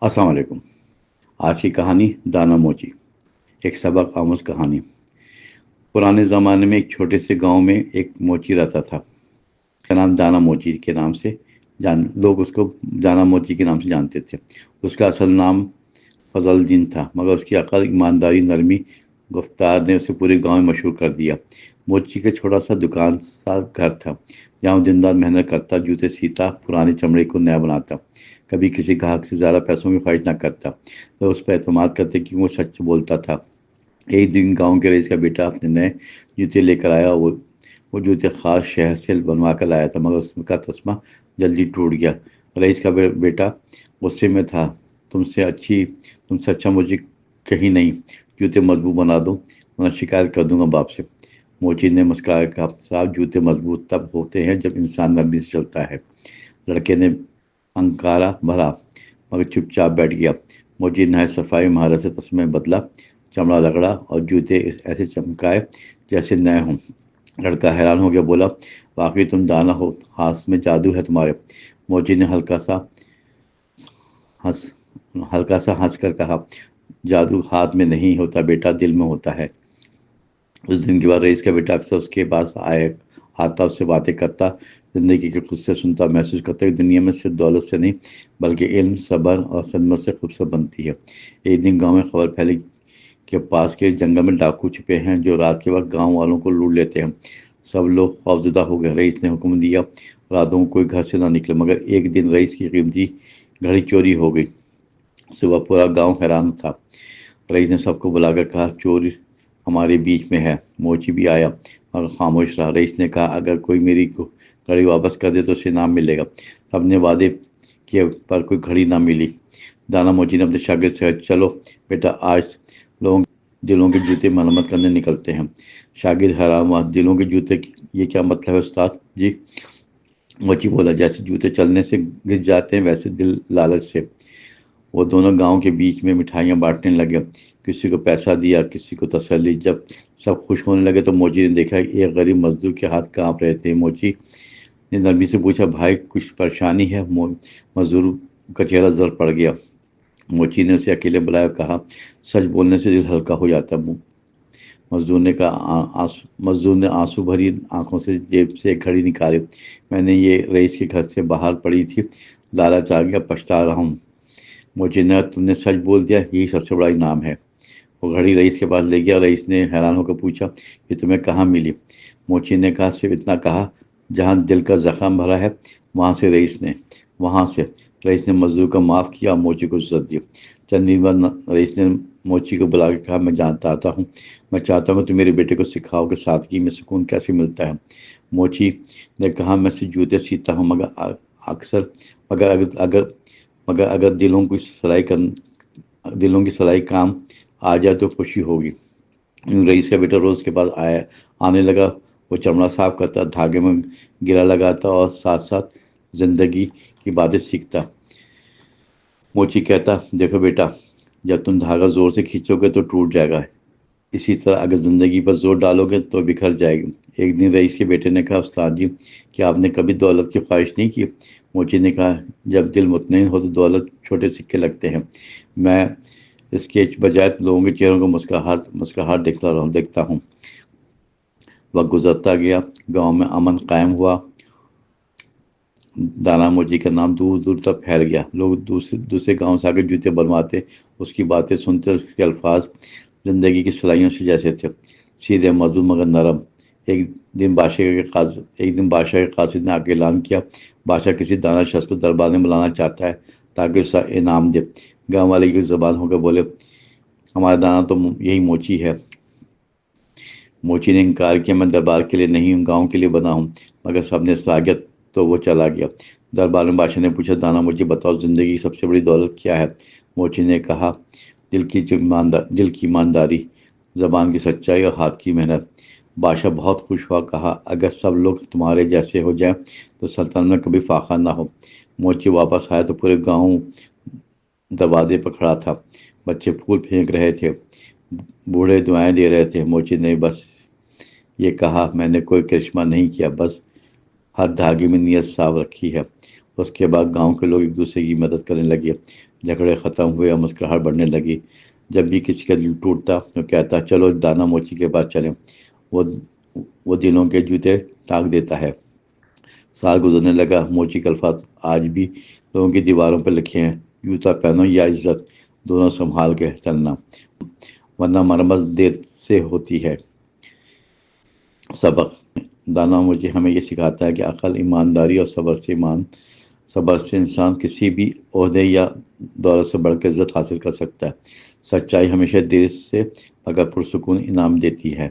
अस्सलाम वालेकुम। आज की कहानी दाना मोची। एक सबक आमूज कहानी। पुराने ज़माने में एक छोटे से गांव में एक मोची रहता था। उसका नाम दाना मोची के नाम से लोग उसको दाना मोची के नाम से जानते थे। उसका असल नाम फजलुद्दीन था, मगर उसकी अकल, ईमानदारी, नरमी गुफ्तार ने उसे पूरे गांव में मशहूर कर दिया। मोची का छोटा सा दुकान सा घर था, जहाँ वो दिन रात मेहनत करता, जूते सीता, पुराने चमड़े को नया बनाता। कभी किसी ग्राहक से ज़्यादा पैसों की ख्वाहिश ना करता। तो उस पर एतमाद करते कि वो सच बोलता था। एक दिन गांव के रईस का बेटा अपने नए जूते लेकर आया। वो जूते ख़ास शहर से बनवा कर लाया था, मगर उसका तस्मा जल्दी टूट गया। रईस का बेटा गुस्से में था। तुमसे अच्छा मुझे कहीं नहीं। जूते मजबूत बना दो, वरना शिकायत कर दूंगा बाप से। मोची ने मुस्कुराकर कहा, साहब, जूते मजबूत तब होते हैं जब इंसान नरमी से चलता है। लड़के ने अंकारा भरा, मगर चुपचाप बैठ गया। मोची ने सफाई महारत से तस्मे बदला, चमड़ा रगड़ा और जूते ऐसे चमकाए जैसे नए हों। लड़का हैरान हो गया, बोला, वाकई तुम दाना हो, हाथ में जादू है तुम्हारे। मोची ने हंस हल्का सा हंस कर कहा, जादू हाथ में नहीं होता बेटा, दिल में होता है। उस दिन के बाद रईस का बेटा अक्सर उसके पास आता, उससे बातें करता, जिंदगी के खुद से सुनता, महसूस करता कि दुनिया में सिर्फ दौलत से नहीं बल्कि इल्म, सब्र और खिदमत से खूबसूरत बनती है। एक दिन गांव में खबर फैली कि पास के जंगल में डाकू छिपे हैं, जो रात के वक्त गांव वालों को लूट लेते हैं। सब लोग खौफजदा हो गए। रईस ने हुक्म दिया, रातों को कोई घर से ना निकले। मगर एक दिन रईस की कीमती घड़ी चोरी हो गई। सुबह पूरा गांव हैरान था। रईस ने सबको बुलाकर कहा, चोर हमारे बीच में है। मोची भी आया, मगर खामोश रहा। रईस ने कहा, अगर कोई मेरी घड़ी वापस कर दे तो उसे इनाम मिलेगा। सबने वादे किए, पर कोई घड़ी ना मिली। दाना मोची ने अपने शागिर्द से कहा, चलो बेटा, आज लोगों दिलों के जूते मरम्मत करने निकलते हैं। शागिर्द हैरान हुआ, दिलों के जूते, ये क्या मतलब है उस्ताद जी? मोची बोला, जैसे जूते चलने से घिस जाते हैं, वैसे दिल लालच से। वो दोनों गांव के बीच में मिठाइयाँ बांटने लगे। किसी को पैसा दिया, किसी को तसल्ली। जब सब खुश होने लगे तो मोची ने देखा कि एक गरीब मजदूर के हाथ कांप रहे थे। मोची ने नरमी से पूछा, भाई कुछ परेशानी है? मजदूर का चेहरा जर पड़ गया। मोची ने उसे अकेले बुलाया, कहा, सच बोलने से दिल हल्का हो जाता है। मजदूर ने आंसू भरी आंखों से जेब से एक घड़ी निकाली। मैंने ये रईस के घर से बाहर पड़ी थी, लालच आ गया, पछता रहा हूँ। मोची ने, तुमने सच बोल दिया, यही सबसे बड़ा इनाम है। वो घड़ी रईस के पास ले गया। रईस ने हैरान होकर पूछा, ये तुम्हें कहाँ मिली? मोची ने कहा, सिर्फ इतना कहा, जहाँ दिल का जख्म भरा है वहाँ से। रईस ने मजदूर को माफ़ किया और मोची को इज्जत दी। चंद दिन बाद रईस ने मोची को बुला के कहा, मैं जानता आता हूँ, मैं चाहता हूँ तुम मेरे बेटे को सिखाओ कि सादगी में सुकून कैसे मिलता है। मोची ने कहा, मैं सिर्फ जूते सीता हूँ, अक्सर मगर अगर अगर मगर अगर दिलों की सलाई काम आ जाए तो खुशी होगी। रईस का बेटा रोज के पास आने लगा। वो चमड़ा साफ करता, धागे में गिरा लगाता और साथ साथ जिंदगी की बातें सीखता। मोची कहता, देखो बेटा, जब तुम धागा जोर से खींचोगे तो टूट जाएगा, इसी तरह अगर जिंदगी पर जोर डालोगे तो बिखर जाएगी। एक दिन रईस के बेटे ने कहा, उस्ताद जी, क्या आपने कभी दौलत की ख्वाहिश नहीं की? मोची ने कहा, जब दिल मुतमईन हो तो दौलत छोटे सिक्के लगते हैं। मैं इसके बजाय लोगों के चेहरों को मुस्कुराहट देखता हूँ। वक्त गुजरता गया, गांव में अमन कायम हुआ। दाना मोची का नाम दूर दूर तक फैल गया। लोग दूसरे दूसरे गांव से आकर जूते बनवाते, उसकी बातें सुनते। उसके अल्फाज जिंदगी की सलाइयों से जैसे थे, सीधे, मजबूत मगर नरम। एक दिन बादशाह के कासिद ने आके ऐलान किया, बादशाह किसी दाना शख्स को दरबार में बुलाना चाहता है ताकि उसका इनाम दे। गाँव वाले की जबान होकर बोले, हमारा दाना तो यही मोची है। मोची ने इनकार किया, मैं दरबार के लिए नहीं हूँ, गाँव के लिए बना हूँ। मगर सबने सलाह किया तो वो चला गया। दरबार में बादशाह ने पूछा, दाना मोची, बताओ, जिंदगी की सबसे बड़ी दौलत क्या है? मोची ने कहा, दिल की ईमानदारी, जबान की सच्चाई और हाथ की मेहनत। बादशाह बहुत खुश हुआ, कहा, अगर सब लोग तुम्हारे जैसे हो जाएं तो सल्तनत में कभी फाखा ना हो। मोची वापस आया तो पूरे गांव दरवाजे पर खड़ा था। बच्चे फूल फेंक रहे थे, बूढ़े दुआएं दे रहे थे। मोची ने बस ये कहा, मैंने कोई करिश्मा नहीं किया, बस हर धागे में नीयत साफ रखी है। اس کے بعد گاؤں کے لوگ ایک دوسرے کی مدد کرنے لگے، جھگڑے ختم ہوئے اور مسکراہٹ بڑھنے لگی۔ جب بھی کسی کا دل ٹوٹتا تو کہتا چلو دانا موچی کے پاس چلیں، وہ دلوں کے جوتے ٹانک دیتا ہے۔ سال گزرنے لگا، موچی کے الفاظ آج بھی لوگوں کی دیواروں پر لکھے ہیں، جوتا پہنو یا عزت، دونوں سنبھال کے چلنا، ورنہ مرمت دیر سے ہوتی ہے۔ سبق: دانا موچی ہمیں یہ سکھاتا ہے کہ عقل، ایمانداری اور صبر سے انسان کسی بھی عہدے یا دولت سے بڑھ کر عزت حاصل کر سکتا ہے۔ سچائی ہمیشہ دیر سے مگر پرسکون انعام دیتی ہے۔